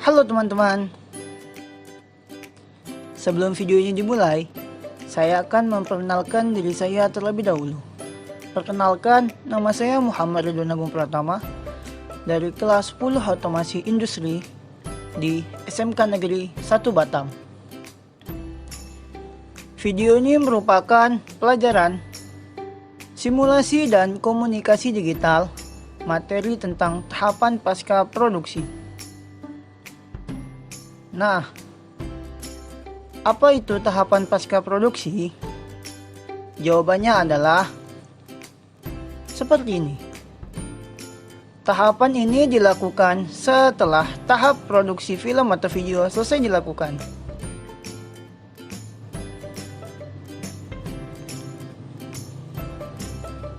Halo teman-teman. Sebelum video ini dimulai, saya akan memperkenalkan diri saya terlebih dahulu. Perkenalkan, nama saya Muhammad Ridwan Agung Pratama dari kelas 10 Otomasi Industri di SMK Negeri 1 Batam. Video ini merupakan pelajaran simulasi dan komunikasi digital, materi tentang tahapan pasca produksi. Nah, apa itu tahapan pasca produksi? Jawabannya adalah seperti ini. Tahapan ini dilakukan setelah tahap produksi film atau video selesai dilakukan.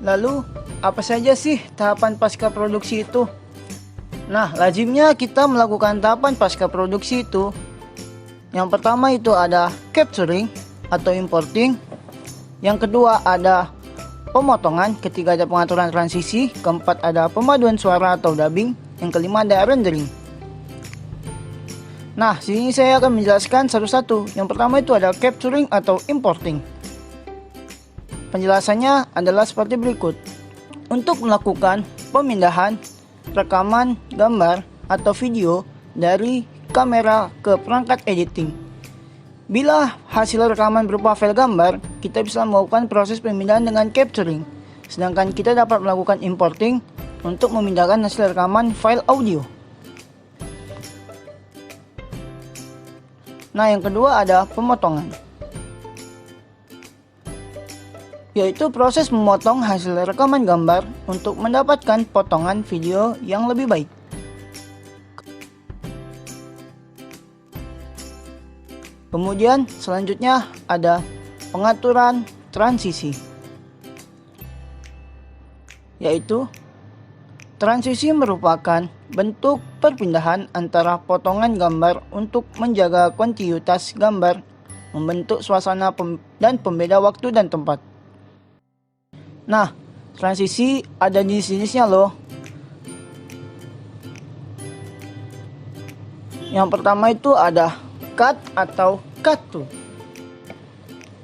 Lalu, apa saja sih tahapan pasca produksi itu? Nah, lazimnya kita melakukan tahapan pasca produksi itu. Yang pertama itu ada capturing atau importing. Yang kedua ada pemotongan, ketiga ada pengaturan transisi, keempat ada pemaduan suara atau dubbing, yang kelima ada rendering. Nah, sini saya akan menjelaskan satu-satu. Yang pertama itu ada capturing atau importing. Penjelasannya adalah seperti berikut. Untuk melakukan pemindahan rekaman gambar atau video dari kamera ke perangkat editing. Bila hasil rekaman berupa file gambar, kita bisa melakukan proses pemindahan dengan capturing. Sedangkan kita dapat melakukan importing untuk memindahkan hasil rekaman file audio. Nah, yang kedua ada pemotongan, yaitu proses memotong hasil rekaman gambar untuk mendapatkan potongan video yang lebih baik. Kemudian selanjutnya ada pengaturan transisi, yaitu transisi merupakan bentuk perpindahan antara potongan gambar untuk menjaga kontinuitas gambar, membentuk suasana dan pembeda waktu dan tempat. Nah, transisi ada jenis-jenisnya loh. Yang pertama itu ada cut atau cut to,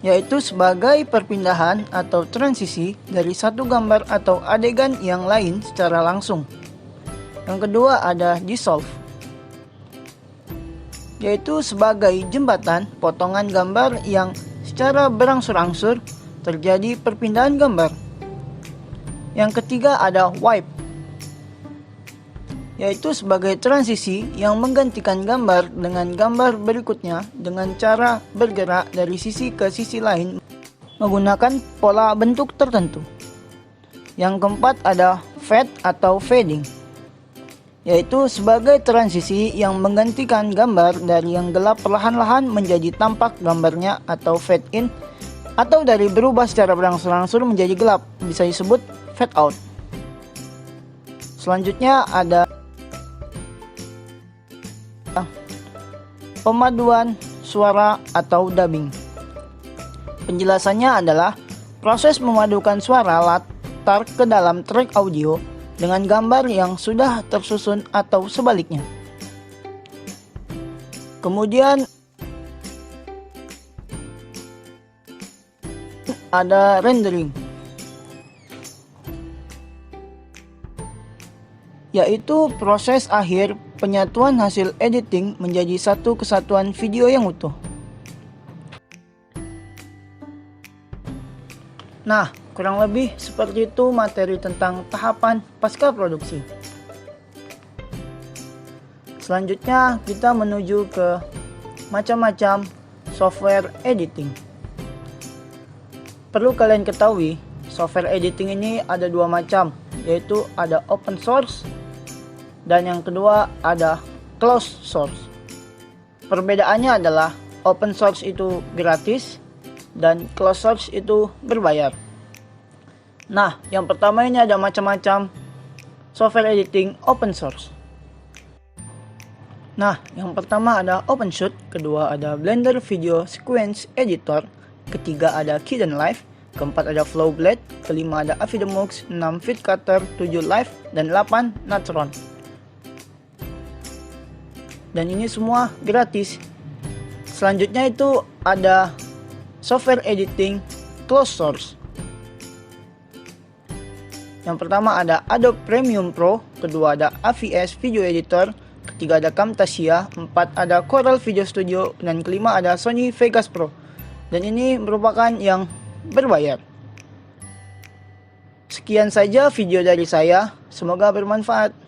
yaitu sebagai perpindahan atau transisi dari satu gambar atau adegan yang lain secara langsung. Yang kedua ada dissolve, yaitu sebagai jembatan potongan gambar yang secara berangsur-angsur terjadi perpindahan gambar. Yang ketiga ada wipe, yaitu sebagai transisi yang menggantikan gambar dengan gambar berikutnya dengan cara bergerak dari sisi ke sisi lain menggunakan pola bentuk tertentu. Yang keempat ada fade atau fading, yaitu sebagai transisi yang menggantikan gambar dari yang gelap perlahan-lahan menjadi tampak gambarnya atau fade in, atau dari berubah secara berangsur-angsur menjadi gelap, bisa disebut fade out. Selanjutnya ada pemaduan suara atau dubbing. Penjelasannya adalah proses memadukan suara latar ke dalam track audio dengan gambar yang sudah tersusun atau sebaliknya. Kemudian ada rendering, yaitu proses akhir penyatuan hasil editing menjadi satu kesatuan video yang utuh. Nah, kurang lebih seperti itu materi tentang tahapan pasca produksi. Selanjutnya kita menuju ke macam-macam software editing. Perlu kalian ketahui, software editing ini ada dua macam, yaitu ada open source dan yang kedua ada closed source. Perbedaannya adalah open source itu gratis dan closed source itu berbayar. Nah, yang pertama ini ada macam-macam software editing open source. Nah, yang pertama ada OpenShoot, kedua ada Blender Video Sequence Editor, ketiga ada Kdenlive, keempat ada Flowblade, kelima ada Avidemux, 6 Vidcutter, 7 Live, dan 8 Natron. dan ini semua gratis. Selanjutnya itu ada software editing closed source. Yang pertama ada Adobe Premiere Pro, kedua ada AVS Video Editor, ketiga ada Camtasia, keempat ada Corel Video Studio, dan kelima ada Sony Vegas Pro. Dan ini merupakan yang berbayar. Sekian saja video dari saya, semoga bermanfaat.